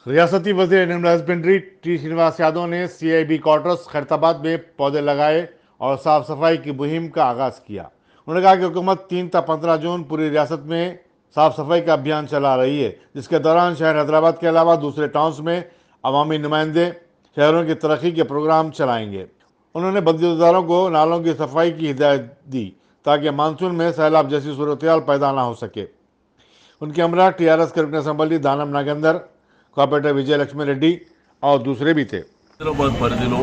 रियासती वज़ीर animal husbandry T Srinivas Yadav ने CIB क्वार्टर्स खैरताबाद में पौधे लगाए और साफ सफाई की मुहिम का आगाज किया। उन्होंने कहा कि हुकूमत 3 से 15 जून पूरी रियासत में साफ सफाई का अभियान चला रही है, जिसके दौरान शहर हैदराबाद के अलावा दूसरे टाउन्स में अवामी नुमाइंदे शहरों की तरक्की के प्रोग्राम चलाएंगे। उन्होंने बल्दियादारों को नालों की सफाई की हिदायत दी ताकि मानसून में सैलाब जैसी सूरत पैदा ना हो सके। उनके हमरा TRS कैबिनेट असेंबली दानम नागेंदर, कॉर्पोरेटर विजय लक्ष्मी रेड्डी और दूसरे भी थे। హైదరాబాద్ పరిధిలో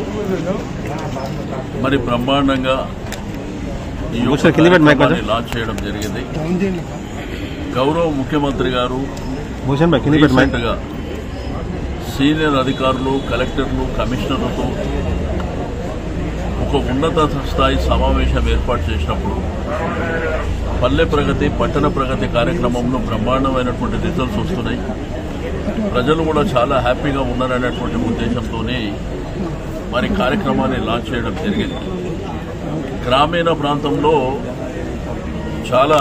మరి బ్రహ్మాండంగా ఈ కార్యక్రమాన్ని లాంచ్ చేయడం జరిగింది. గౌరవ ముఖ్యమంత్రి గారు రీసెంట్గా సీనియర్ అధికారులు, కలెక్టర్లు, కమిషనర్లతో ఒక ఉన్నత స్థాయి సమావేశం ఏర్పాటు చేసినప్పుడు పల్లె ప్రగతి, పట్టణ ప్రగతి కార్యక్రమంలో బ్రహ్మాండమైనటువంటి రిజల్ట్స్ వస్తున్నాయి. ప్రజలు కూడా చాలా హ్యాపీగా ఉన్నారనేటువంటి ఉద్దేశంతోనే మరి కార్యక్రమాన్ని లాంచ్ చేయడం జరిగింది. గ్రామీణ ప్రాంతంలో చాలా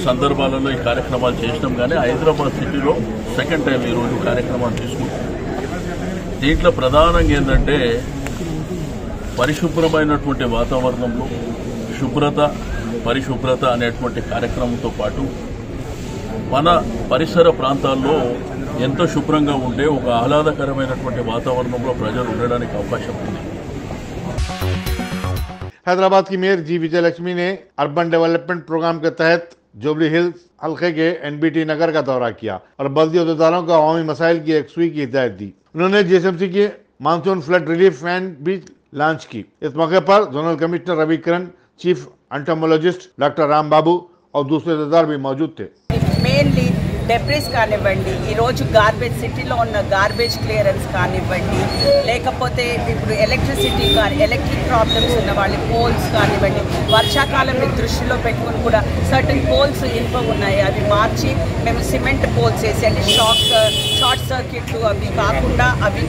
సందర్భాలలో ఈ కార్యక్రమాలు చేసినాం, కానీ హైదరాబాద్ సిటీలో సెకండ్ టైం ఈరోజు కార్యక్రమాలు తీసుకుంటాం. దీంట్లో ప్రధానంగా ఏంటంటే పరిశుభ్రమైనటువంటి వాతావరణంలో శుభ్రత, పరిశుభ్రత అనేటువంటి కార్యక్రమంతో పాటు మన పరిసర ప్రాంతాల్లో ఎంతో శుభ్రంగా ఉండే ఒక ఆహ్లాదకరమైనటువంటి వాతావరణంలో ప్రజలు ఉండడానికి అవకాశం ఉంది. हैदराबाद की मेयर जी विजय लक्ष्मी ने अर्बन डेवलपमेंट प्रोग्राम के तहत जुबली हिल्स हल्के के NBT नगर का दौरा किया और बल्दी अहदेदारों को अवामी मसाइल की यकसुई की हिदायत दी। उन्होंने GSMC की मानसून फ्लड रिलीफ वैन भी लॉन्च की। इस मौके पर जोनल कमिश्नर रवि किरण, चीफ एंटोमोलॉजिस्ट डॉक्टर राम बाबू और दूसरे अहदेदार भी मौजूद थे। మెయిన్లీ డెబ్రిస్ కానివ్వండి, ఈరోజు గార్బేజ్ సిటీలో ఉన్న గార్బేజ్ క్లియరెన్స్ కానివ్వండి, లేకపోతే ఇప్పుడు ఎలక్ట్రిక్ ప్రాబ్లమ్స్ ఉన్న వాళ్ళ పోల్స్ కానివ్వండి, వర్షాకాలం దృష్టిలో పెట్టుకుని కూడా సర్టన్ పోల్స్ ఇనుప ఉన్నాయి, అవి మార్చి మేము సిమెంట్ పోల్స్ వేసి అంటే షార్ట్ సర్క్యూట్లు అవి కాకుండా అవి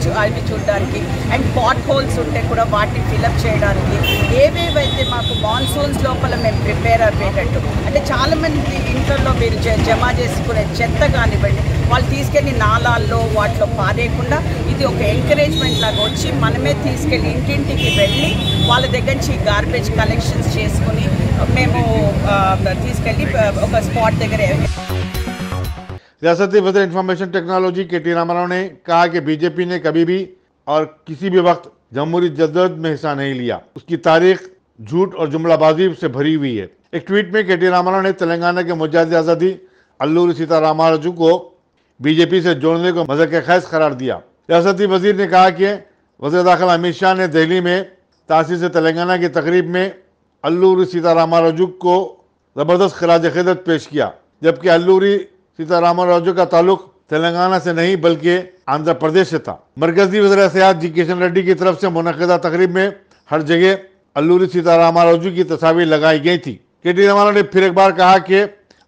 చూడడానికి అండ్ పాట్ హోల్స్ ఉంటే కూడా వాటిని ఫిలప్ చేయడానికి ఏవేవైతే మాకు మాన్సూన్స్ లోపల మేము ప్రిపేర్ అయ్యేటట్టు అంటే చాలామంది ఇంట్లో మీరు జమ చేసుకునే చెత్త కానివ్వండి వాళ్ళు తీసుకెళ్ళి నాలాల్లో వాటిలో పారేయకుండా ఇది ఒక ఎంకరేజ్మెంట్ లాగా వచ్చి మనమే తీసుకెళ్ళి ఇంటింటికి వెళ్ళి వాళ్ళ దగ్గర నుంచి గార్బేజ్ కలెక్షన్స్ చేసుకుని మేము తీసుకెళ్ళి ఒక స్పాట్ దగ్గర. रियासती वज़ीर इंफॉर्मेशन टेक्नोलॉजी KT रामाराव ने कहा कि बीजेपी ने कभी भी और किसी भी वक्त जमहूरी जद्दोजहद में हिस्सा नहीं लिया। उसकी तारीख झूठ और जुमलाबाजी से भरी हुई है। एक ट्वीट में KT रामाराव ने तेलंगाना के मुजाहिद आज़ादी अल्लूरी सीतारामराजू को बीजेपी से जोड़ने को मज़ाक़-ए-खैज़ करार दिया। रियासती वज़ीर ने कहा कि वज़ीर दाखिला अमित शाह ने दिल्ली में तासीस तेलंगाना की तकरीब में अल्लूरी सीतारामराजू को ज़बरदस्त खिराज क़िदमत पेश किया, जबकि अल्लूरी सीतारामराजू का ताल्लुक तेलंगाना से नहीं बल्कि आंध्र प्रदेश से था। मरकजी वज़ीर सेहत जी किशन रेड्डी की तरफ से मुनक़िदा तकरीब में हर जगह अल्लूरी सीतारामराजू की तस्वीर लगाई गई थी। KT रामाराव ने फिर एक बार कहा कि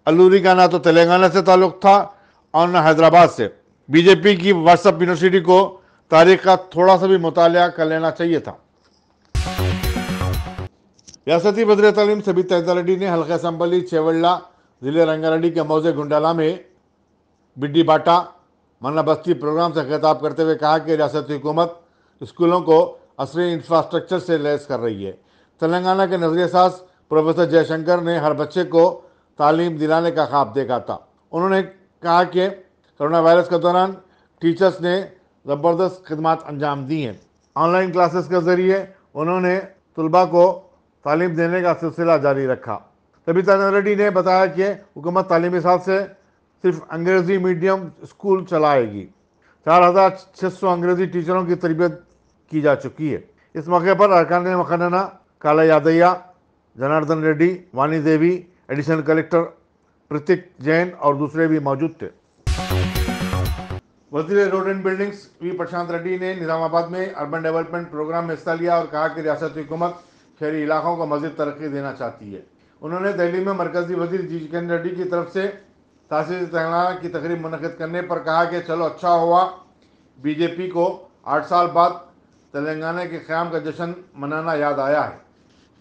अल्लूरी का ना तो तेलंगाना से ताल्लुक था और न हैदराबाद से। बीजेपी की व्हाट्सएप यूनिवर्सिटी को तारीख का थोड़ा सा भी मुतालिया कर लेना चाहिए था। रियासती वज़ीर तालीम सबिता रेड्डी ने हल्का असेंबली चेवल्ला जिले रंगारेड्डी के मौजे गुंडाला में बिड्डी बाटा मन्ना बस्ती प्रोग्राम से खिताब करते हुए कहा कि रियासती हुकूमत स्कूलों को असली इंफ्रास्ट्रक्चर से लैस कर रही है। तेलंगाना के नजरिए साज प्रोफेसर जयशंकर ने हर बच्चे को तालीम दिलाने का ख्वाब देखा था। उन्होंने कहा कि कोरोना वायरस के दौरान टीचर्स ने ज़बरदस्त खिदमत अंजाम दी हैं। ऑनलाइन क्लासेस के ज़रिए उन्होंने तलबा को तालीम देने का सिलसिला जारी रखा। सबिता रेड्डी ने बताया कि हुकूमत तालीमी साल से सिर्फ अंग्रेज़ी मीडियम स्कूल चलाएगी। 4600 अंग्रेज़ी टीचरों की तरबियत की जा चुकी है। इस मौके पर अरकान मखनना काला यादయ్య, जनार्दन रेड्डी, वानी देवी, एडिशनल कलेक्टर प्रतीक जैन और दूसरे भी मौजूद थे। वज़ीर रोड एंड बिल्डिंग्स वी प्रशांत रेड्डी ने निजामाबाद में अर्बन डेवलपमेंट प्रोग्राम में हिस्सा लिया और कहा कि रियासती हुकूमत शहरी इलाकों को मज़ीद तरक्की देना चाहती है। उन्होंने दिल्ली में मरकजी वज़ीर जी किशन रेड्डी की तरफ से तासीस तेलंगाना की तकरीब मुनक़िद करने पर कहा कि चलो अच्छा हुआ, बीजेपी को 8 साल बाद तेलंगाना के क़याम का जश्न मनाना याद आया है।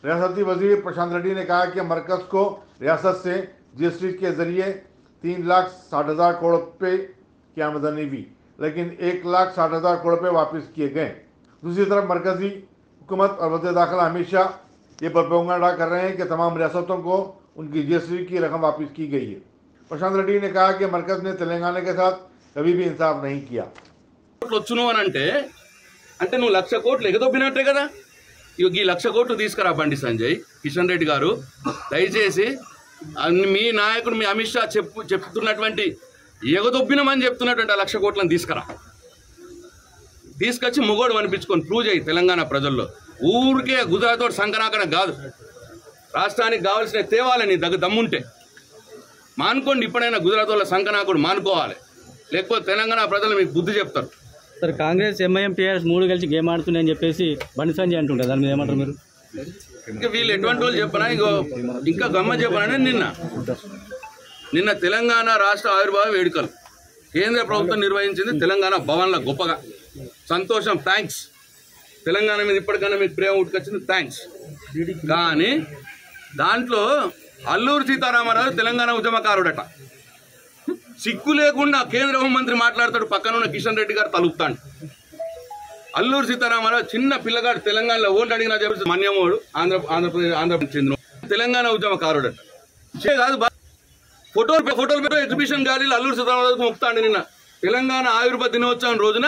रियासती वज़ीर प्रशांत रेड्डी ने कहा कि मरकज़ को रियासत से GST के ज़रिए 3,60,000 करोड़ रुपये की आमदनी हुई, लेकिन 1,60,000 करोड़ रुपये वापस किए गए। दूसरी तरफ मरकजी हुकूमत और वज़ीर दाखिला अमित शाह ये प्रोपेगेंडा कर रहे हैं कि तमाम रियासतों को उनकी जीएसटी की रकम वापस की गई है। प्रशांत रेड्डी ने कहा कि मरकज ने तेलंगाना के साथ कभी भी इंसाफ नहीं किया। వచ్చును అని అంటే నువ్వు 1,00,000 కోట్లు ఎగదొబ్బినట్టే కదా. ఈ 1,00,000 కోట్లు తీసుకురా బండి సంజయ్ కిషన్ రెడ్డి గారు, దయచేసి మీ నాయకుడు మీ అమిత్ షా చెప్తున్నటువంటి ఎగదొబ్బినమని చెప్తున్నటువంటి 1,00,000 కోట్లను తీసుకొచ్చి మొగోడు అనిపించుకొని ప్రూవ్ చేయి తెలంగాణ ప్రజల్లో. ఊరికే గుజరాత్ తోటి సంకనాకన కాదు, రాష్ట్రానికి కావాల్సిన తేవాలని దమ్ముంటే మానుకోండి. ఇప్పుడైనా గుజరాత్ వాళ్ళ సంకనాకుడు మానుకోవాలి, లేకపోతే తెలంగాణ ప్రజలు మీకు బుద్ధి చెప్తారు. సార్ కాంగ్రెస్ ఎంఐఎం టీఆర్ఎస్ 3 కలిసి గేమ్ ఆడుతున్నాయని చెప్పేసి బండి సంజయ్ అంటుంటారు, దాని మీద ఏమంటారు మీరు? ఇంకా వీళ్ళు ఎటువంటి వాళ్ళు చెప్పనా, ఇంకా గమ్మ చెప్పనా, నిన్న తెలంగాణ రాష్ట్ర ఆవిర్భావ వేడుకలు కేంద్ర ప్రభుత్వం నిర్వహించింది తెలంగాణ భవన్లో గొప్పగా. సంతోషం, థ్యాంక్స్. తెలంగాణ మీద ఇప్పటికన్నా మీకు ప్రేమ ఉట్టుకొచ్చింది, థ్యాంక్స్. కానీ దాంట్లో అల్లూరు సీతారామరాజు తెలంగాణ ఉద్యమకారుడట. సిగ్గు లేకుండా కేంద్ర హోంమంత్రి మాట్లాడతాడు, పక్కన ఉన్న కిషన్ రెడ్డి గారు తలుపుతాడు. అల్లూరు సీతారామరాజు చిన్న పిల్లగాడు, తెలంగాణలో ఓట్లు అడిగినా చెప్పి మన్యమోడు, ఆంధ్రప్రదేశ్ చెందిన తెలంగాణ ఉద్యమకారుడట. కాదు, ఫోటోలు పెట్టో ఎగ్జిబిషన్ గ్యాలరీలో అల్లూరు సీతారామరాజుకు మొక్కుతాడు. నిన్న తెలంగాణ ఆవిర్భావ దినోత్సవం రోజున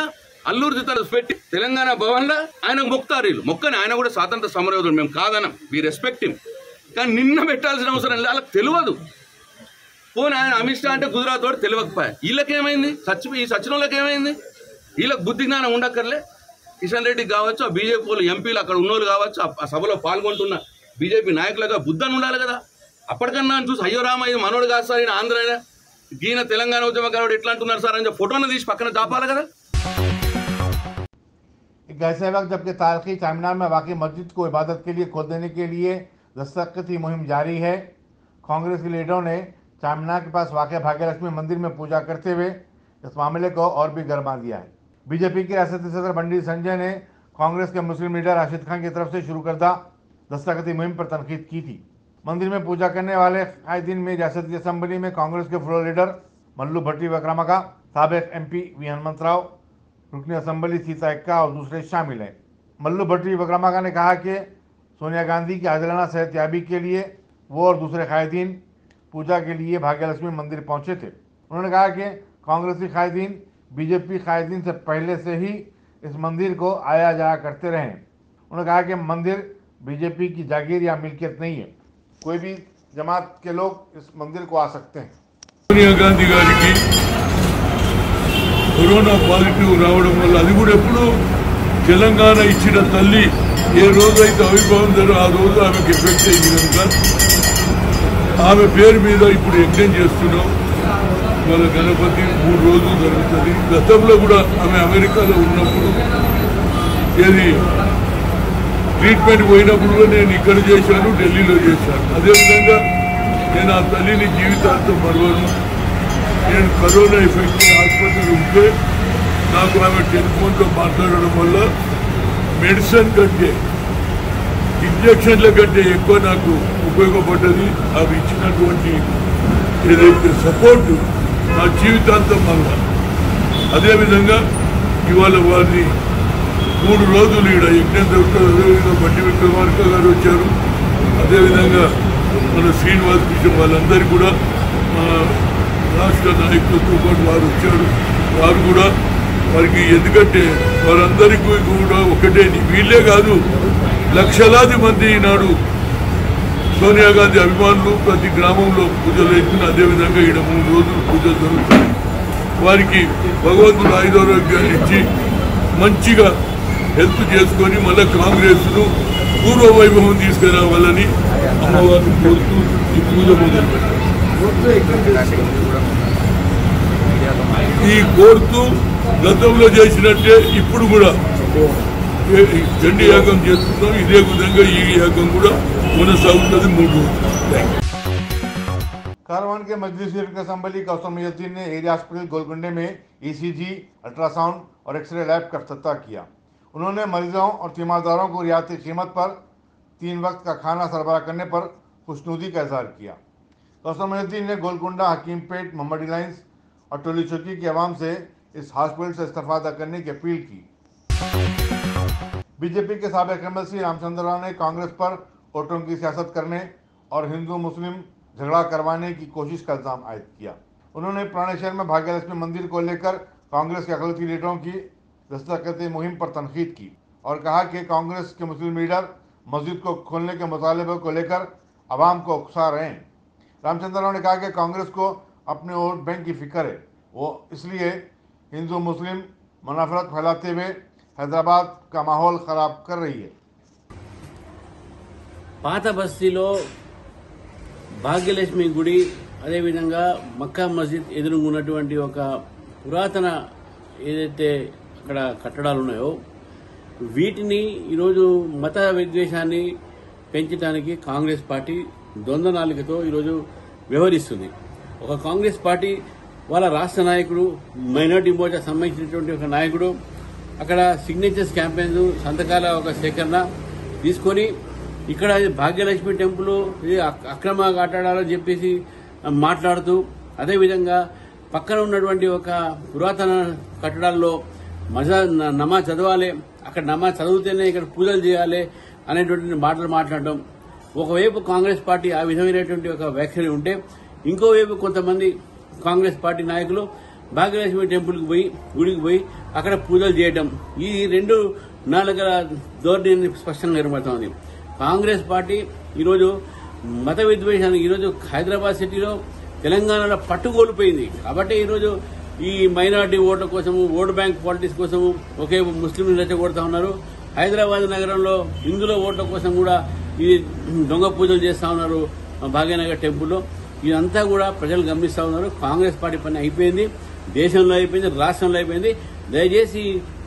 అల్లూరు సీతారామరాజు పెట్టి తెలంగాణ భవన్లో ఆయనకు మొక్కుతారు. వీళ్ళు మొక్కని, ఆయన కూడా స్వాతంత్ర సమరయోధుడు, మేము కాదనం, వి రెస్పెక్ట్ హిమ్. కానీ నిన్న పెట్టాల్సిన అవసరం లేదు, వాళ్ళకి తెలియదు. పోనీ ఆయన అమిత్ షా అంటే గుజరాత్ వాడు తెలియకపోయా, వీళ్ళకేమైంది? ఈ సచినంలోకి ఏమైంది? వీళ్ళకి బుద్ధి జ్ఞానం ఉండక్కర్లే. కిషన్ రెడ్డికి కావచ్చు, ఆ బీజేపీ వాళ్ళు ఎంపీలు అక్కడ ఉన్నోళ్ళు కావచ్చు, ఆ సభలో పాల్గొంటున్న బీజేపీ నాయకులుగా బుద్ధని ఉండాలి కదా. అప్పటికన్నా చూసి అయ్యో రామ ఇది మనోడు కాదు సార్, ఈయన ఆంధ్ర ఈయన తెలంగాణ ఉద్యమకారుడు ఎట్లా అంటున్నారు సార్ అని ఫోటోను తీసి పక్కన దాపాలి కదా. ऐसे वक्त जबकि तारीखी चामिनार में वाकई मस्जिद को इबादत के लिए खोल देने के लिए दस्तखत मुहिम जारी है। कांग्रेस के लीडरों ने चामिनार के पास वाक़ भाग्यलक्ष्मी मंदिर में पूजा करते हुए इस मामले को और भी गरमा दिया है। बीजेपी के रियासती सदर बंडी संजय ने कांग्रेस के मुस्लिम लीडर राशिद खान की तरफ से शुरू करदा दस्तखती मुहिम पर तनकीद की थी। मंदिर में पूजा करने वाले कायदीन में रियासती असम्बली में कांग्रेस के फ्लोर लीडर मल्लू भट्टी विक्रमाका, साबिक एमपी वी हनुमंतराव, रुकनी असम्बली सीता एक्का और दूसरे शामिल हैं। मल्लू भट्टी विक्रमाका ने कहा कि सोनिया गांधी की आदिलाना सेहतयाबी के लिए वो और दूसरे कायदीन पूजा के लिए भाग्यलक्ष्मी मंदिर पहुंचे थे। उन्होंने कहा कि कांग्रेसी कायदीन बीजेपी कायदीन से पहले से ही इस मंदिर को आया जाया करते रहे। उन्होंने कहा कि मंदिर बीजेपी की जागीर या मिल्कियत नहीं है, कोई भी जमात के लोग इस मंदिर को आ सकते हैं। सोनिया गांधी गाరికి కరోనా పాజిటివ్ రావడం వల్ల అది కూడా ఎప్పుడు తెలంగాణ ఇచ్చిన తల్లి ఏ రోజైతే ఆవిర్భావం జరగ ఆ రోజు ఆమెకు ఎఫెక్ట్ అయింది కనుక ఆమె పేరు మీద ఇప్పుడు యజ్ఞం చేస్తున్నాం. వాళ్ళ గణపతి 3 రోజులు జరుగుతుంది. గతంలో కూడా ఆమె అమెరికాలో ఉన్నప్పుడు ఏది ట్రీట్మెంట్ పోయినప్పుడు కూడా నేను ఇక్కడ చేశాను, ఢిల్లీలో చేశాను. అదేవిధంగా నేను ఆ తల్లిని జీవితాంతం మరవను. నేను కరోనా ఎఫెక్ట్ ఆసుపత్రి ఉంటే నాకు ఆమె టెలిఫోన్లో మాట్లాడడం వల్ల మెడిసిన్ కంటే ఇంజక్షన్ల కంటే ఎక్కువ నాకు ఉపయోగపడ్డది. అవి ఇచ్చినటువంటి ఏదైతే సపోర్టు నా జీవితాంతం వల్ల. అదేవిధంగా ఇవాళ వారిని 3 రోజులు ఇక్కడ యజ్ఞం జరుగుతుంది. అదేవిధంగా బండి విక్రమార్క గారు వచ్చారు, అదేవిధంగా మన శ్రీనివాస్ కృష్ణ వాళ్ళందరూ కూడా రాష్ట్ర నాయకులతో పాటు వారు వచ్చారు. వారు కూడా వారికి ఎందుకంటే వారందరికీ కూడా ఒకటే, వీళ్ళే కాదు లక్షలాది మంది ఈనాడు సోనియా గాంధీ అభిమానులు ప్రతి గ్రామంలో పూజలు అవుతుంది. అదేవిధంగా ఈడ 3 రోజులు పూజలు జరుగుతాయి. వారికి భగవంతుడు ఆయురారోగ్యాన్ని ఇచ్చి మంచిగా హెల్ప్ చేసుకొని మళ్ళీ కాంగ్రెస్ను పూర్వ వైభవం తీసుకురావాలని అమ్మవారిని కోరుతూ ఈ పూజ మొదలుపెట్టారు. ఈ కోరుతూ గతంలో చేసినట్టే ఇప్పుడు కూడా చండీ యాగం చేస్తున్నాం. ఇదే విధంగా ఈ యాగం కూడా కొనసాగుతుంది 3 రోజులు. कारवान के मजलिस असम्बली कौसर मुहिउद्दीन ने एरिया हॉस्पिटल गोलकुंडे में ECG, अल्ट्रासाउंड और एक्सरे लैब का इफ्तिताह किया। उन्होंने मरीजों और तीमारदारों को रियायती कीमत पर 3 वक्त का खाना सरबराह करने पर खुशनुदी का इजहार किया। कौसर मुहिउद्दीन ने गोलकुंडा, हकीमपेट, मोहम्मदी लाइन्स और टोली चौकी के अवाम से इस हॉस्पिटल से इस्तीफा अदा करने की अपील की। बीजेपी के साबिक एमएलसी रामचंद्र राव ने कांग्रेस पर वोटों की सियासत करने और हिंदू मुस्लिम झगड़ा करवाने की कोशिश का इल्जाम आयद किया। उन्होंने पुराने शहर में भाग्यलक्ष्मी मंदिर को लेकर कांग्रेस के अकलती लीडरों की दस्तखती मुहिम पर तनकीद की और कहा कि कांग्रेस के मुस्लिम लीडर मस्जिद को खोलने के मुतालबे को लेकर आवाम को उकसा रहे हैं। रामचंद्र राव ने कहा कि कांग्रेस को अपने वोट बैंक की फिक्र है, वो इसलिए हिंदू मुस्लिम मुनाफरत फैलाते हुए हैदराबाद का माहौल खराब कर रही है। పాత బస్తీలో భాగ్యలక్ష్మి గుడి అదేవిధంగా మక్కా మస్జిద్ ఎదురుగా ఉన్నటువంటి ఒక పురాతన ఏదైతే అక్కడ కట్టడాలు ఉన్నాయో వీటిని ఈరోజు మత విద్వేషాన్ని పెంచడానికి కాంగ్రెస్ పార్టీ ద్వంద్వనాలికతో ఈరోజు వ్యవహరిస్తుంది. ఒక కాంగ్రెస్ పార్టీ వాళ్ళ రాష్ట్ర నాయకుడు మైనార్టీ మోర్చా సంబంధించినటువంటి ఒక నాయకుడు అక్కడ సిగ్నేచర్స్ క్యాంపెయిన్ సంతకాల ఒక సేకరణ తీసుకొని ఇక్కడ భాగ్యలక్ష్మి టెంపుల్ ఇది అక్రమ కట్టడాలని చెప్పేసి మాట్లాడుతూ అదేవిధంగా పక్కన ఉన్నటువంటి ఒక పురాతన కట్టడాల్లో నమాజ్ చదవాలి, అక్కడ నమాజ్ చదివితేనే ఇక్కడ పూజలు చేయాలి అనేటువంటి మాటలు మాట్లాడడం. ఒకవైపు కాంగ్రెస్ పార్టీ ఆ విధమైనటువంటి ఒక వ్యాఖ్యలు ఉంటే ఇంకోవైపు కొంతమంది కాంగ్రెస్ పార్టీ నాయకులు భాగ్యలక్ష్మి టెంపుల్కి పోయి గుడికి పోయి అక్కడ పూజలు చేయడం, ఈ రెండు నాలుగల ధోరణి స్పష్టంగా కనబడుతోంది. కాంగ్రెస్ పార్టీ ఈరోజు మత విద్వేషాన్ని ఈరోజు హైదరాబాద్ సిటీలో తెలంగాణలో పట్టుకోల్పోయింది. కాబట్టి ఈరోజు ఈ మైనార్టీ ఓట్ల కోసము ఓటు బ్యాంక్ పాలిటిక్స్ కోసము ఒకే ముస్లింలు రెచ్చగొడతా ఉన్నారు. హైదరాబాద్ నగరంలో హిందువుల ఓట్ల కోసం కూడా ఈ దొంగ పూజలు చేస్తా ఉన్నారు భాగ్యనగర్ టెంపుల్లో. ఇదంతా కూడా ప్రజలు గమనిస్తా ఉన్నారు. కాంగ్రెస్ పార్టీ పని అయిపోయింది, దేశంలో అయిపోయింది, రాష్ట్రంలో అయిపోయింది. దయచేసి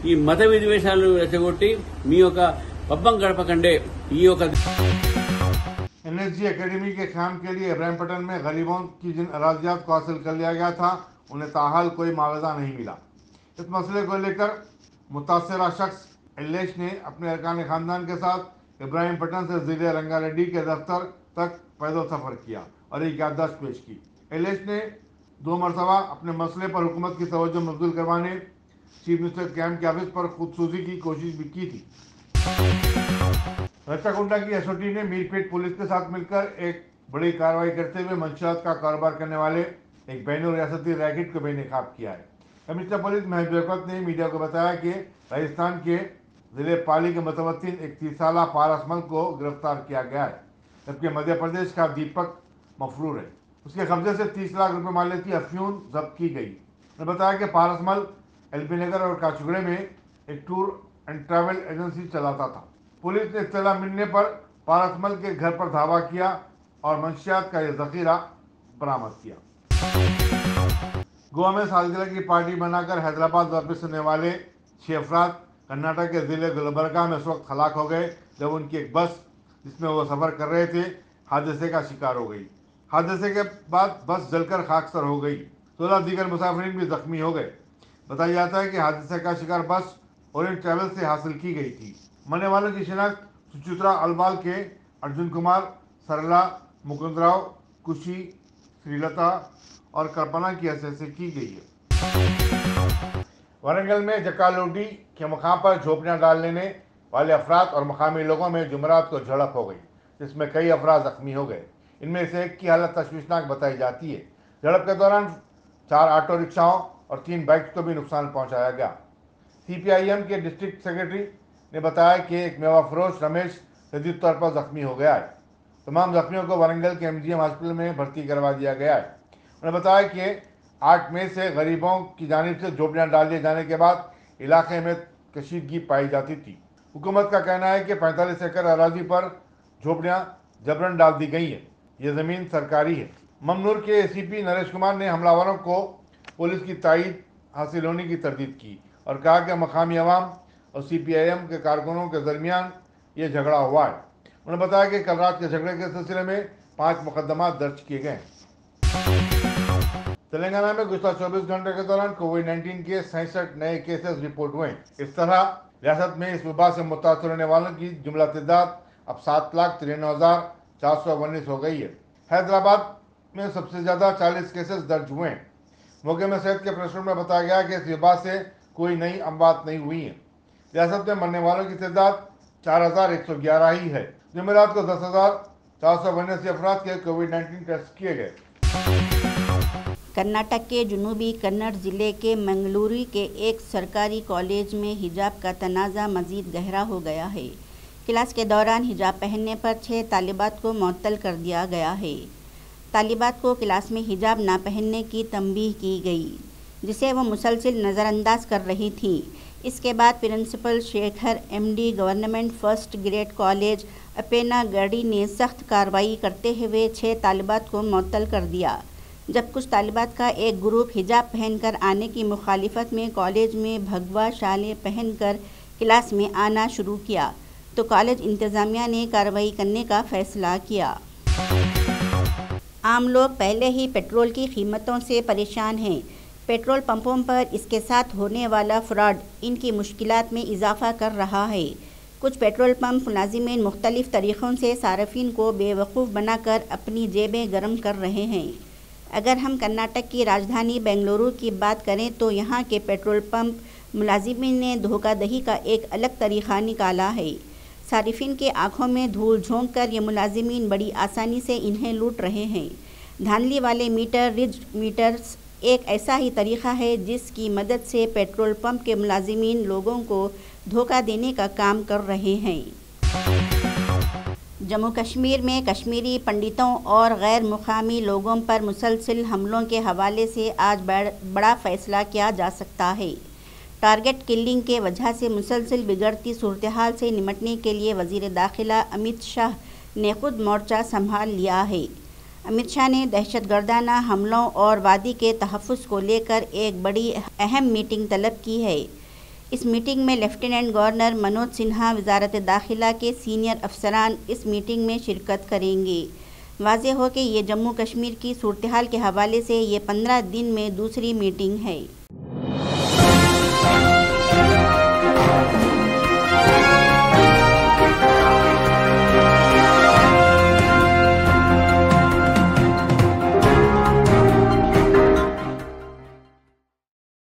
ఈ మత విద్వేషాలు రెచ్చగొట్టి మీ యొక్క పబ్బం గడపకండే. ఈ యొక్క एनएसजी एकेडमी के क़याम के लिए इब्राहिमपट्टन में गरीबों की जिन अराजियात को हासिल कर लिया गया था उन्हें ताहाल कोई मुआवजा नहीं मिला। इस मसले को लेकर मुतासरा शख्स एलेश ने अपने अरकान खानदान के साथ इब्राहिमपट्टन से जिले रंगारेड्डी के दफ्तर तक पैदल सफर किया और एक याददाश्त पेश की। एलेश ने 2 मरतबा अपने मसले पर हुकूमत की तवज्जो मबजूल करवाने चीफ मिनिस्टर कैंप के ऑफिस पर खुदसूजी की कोशिश भी की थी। रच्चाकुंडा की एसओटी ने मीरपेट पुलिस के साथ मिलकर एक बड़ी कार्रवाई करते हुए मंशियात का कारोबार करने वाले एक बैन रियासती रैकेट को बेनकाब किया है। कमिश्नर पुलिस महज बेवकत ने मीडिया को बताया कि राजस्थान के जिले पाली के मुतवत्तिन एक 30 साल पारसमल को गिरफ्तार किया गया है, जबकि मध्य प्रदेश का दीपक मफरूर है। उसके कब्जे से 30 लाख रुपए मूल्य की अफयूम जब्त की गई। उन्होंने बताया कि पारसमल एलबी नगर और काचुगड़े में एक टूर एंड ट्रैवल एजेंसी चलाता था। पुलिस ने इत्तला मिलने पर पारसमल के घर पर धावा किया और मंशियात का यह जखीरा बरामद किया। गोवा में सालगिरह की पार्टी बनाकर हैदराबाद वापस होने वाले 6 अफराद कर्नाटक के जिले गुलबर्गा में उस वक्त हलाक हो गए जब उनकी एक बस जिसमें वो सफर कर रहे थे हादसे का शिकार हो गई। हादसे के बाद बस जलकर खाकसर हो गई। 16 दीगर मुसाफिरीन भी जख्मी हो गए। बताया जाता है कि हादसे का शिकार बस ओरिएंट ट्रैवल से हासिल की गई थी। मरने वालों की शिनाख्त सुचित्रा अलवाल के अर्जुन कुमार, सरला, मुकुंदराव, कुशी, श्रीलता और कल्पना की हैसियत से की गई है। वारंगल में जक्कालोडी के मकाम पर झोपड़ियां डाल लेने वाले अफराद और मकामी लोगों में जुमरात को झड़प हो गई, जिसमें कई अफराद जख्मी हो गए। इनमें से एक की हालत तशवीशनाक बताई जाती है। झड़प के दौरान 4 ऑटो रिक्शाओं और 3 बाइक्स को भी नुकसान पहुंचाया गया। सीपीआईएम के डिस्ट्रिक्ट सेक्रेटरी ने बताया कि एक मेवा फरोश रमेश शदीद तौर पर जख्मी हो गया है। तमाम जख्मियों को वारंगल के एमजीएम हॉस्पिटल में भर्ती करवा दिया गया है। उन्होंने बताया कि 8 मई से गरीबों की जानिब से झोपड़ियां डाल दिए जाने के बाद इलाके में कशीदगी पाई जाती थी। हुकूमत का कहना है कि 45 एकड़ अराजी पर झोपड़ियां जबरन डाल दी गई हैं। ये ज़मीन सरकारी है। ममनूर के एसीपी नरेश कुमार ने हमलावरों को पुलिस की तायीद हासिल होने की तरदीद की और कहा कि मकामी अवाम और सीपीआईएम के कारकुनों के दरमियान ये झगड़ा हुआ है। उन्होंने बताया कि कल रात के झगड़े के सिलसिले में 5 मुकदमा दर्ज किए गए। तेलंगाना में गुज़श्ता 24 घंटे के दौरान कोविड-19 के 67 नए केसेस रिपोर्ट हुए। इस तरह रियासत में इस वबा से मुतासर होने वालों की जुमला तादाद अब 7,93,419 हो गई है। हैदराबाद में सबसे ज़्यादा 40 केसेस दर्ज हुए हैं। मौके में सेहत के प्रश्नों में बताया गया कि इस वबा से कोई नई अमवात नहीं हुई है। रियासत में मरने वालों की तादाद 4111 ही है। जुमेरात को 10,489 अफराद के कोविड-19 टेस्ट किए गए। कर्नाटक के जुनूबी कन्नड़ जिले के मंगलूरू के एक सरकारी कॉलेज में हिजाब का तनाज़ा मज़ीद गहरा हो गया है। क्लास के दौरान हिजाब पहनने पर 6 तालिबात को मुअत्तल कर दिया गया है। तालिबात को क्लास में हिजाब ना पहनने की तंबीह की गई, जिसे वो मुसलसल नज़रअंदाज कर रही थी। इसके बाद principal Shekhar MD government first grade college अपेना गढ़ी ने सख्त कार्रवाई करते हुए 6 तालिबात को मुअत्तल कर दिया। जब कुछ तालिबात का एक ग्रुप हिजाब पहनकर आने की मुखालिफत में कॉलेज में भगवा शालें पहनकर क्लास में आना शुरू किया तो कॉलेज इंतज़ामिया ने कार्रवाई करने का फ़ैसला किया। आम लोग पहले ही पेट्रोल की कीमतों से परेशान हैं। पेट्रोल पंपों पर इसके साथ होने वाला फ्रॉड इनकी मुश्किलात में इजाफ़ा कर रहा है। कुछ पेट्रोल पंप मुलाजिमीन मुख्तलिफ़ तरीक़ों से सार्फिन को बेवकूफ़ बनाकर अपनी जेबें गर्म कर रहे हैं। अगर हम कर्नाटक की राजधानी बेंगलुरु की बात करें तो यहाँ के पेट्रोल पंप मुलाजिमीन ने धोखाधड़ी का एक अलग तरीक़ा निकाला है। सारिफिन के आँखों में धूल झोंक कर ये मुलाजिमीन बड़ी आसानी से इन्हें लूट रहे हैं। धांधली वाले मीटर रिज मीटर्स एक ऐसा ही तरीक़ा है जिसकी मदद से पेट्रोल पंप के मुलाजिमीन लोगों को धोखा देने का काम कर रहे हैं। जम्मू कश्मीर में कश्मीरी पंडितों और गैर मुकामी लोगों पर मुसलसल हमलों के हवाले से आज बड़ा फ़ैसला किया जा सकता है। टारगेट किलिंग के वजह से मुसलसल बिगड़ती सूरत हाल से निपटने के लिए वज़ीर दाखिला अमित शाह ने खुद मोर्चा संभाल लिया है। अमित शाह ने दहशतगर्दाना हमलों और वादी के तहफ़्फ़ुज़ को लेकर एक बड़ी अहम मीटिंग तलब की है। इस मीटिंग में लेफ्टिनेंट गवर्नर मनोज सिन्हा, वज़ारत दाखिला के सीनियर अफसरान इस मीटिंग में शिरकत करेंगे। वाज़ेह हो कि ये जम्मू कश्मीर की सूरत हाल के हवाले से ये 15 दिन में दूसरी मीटिंग है।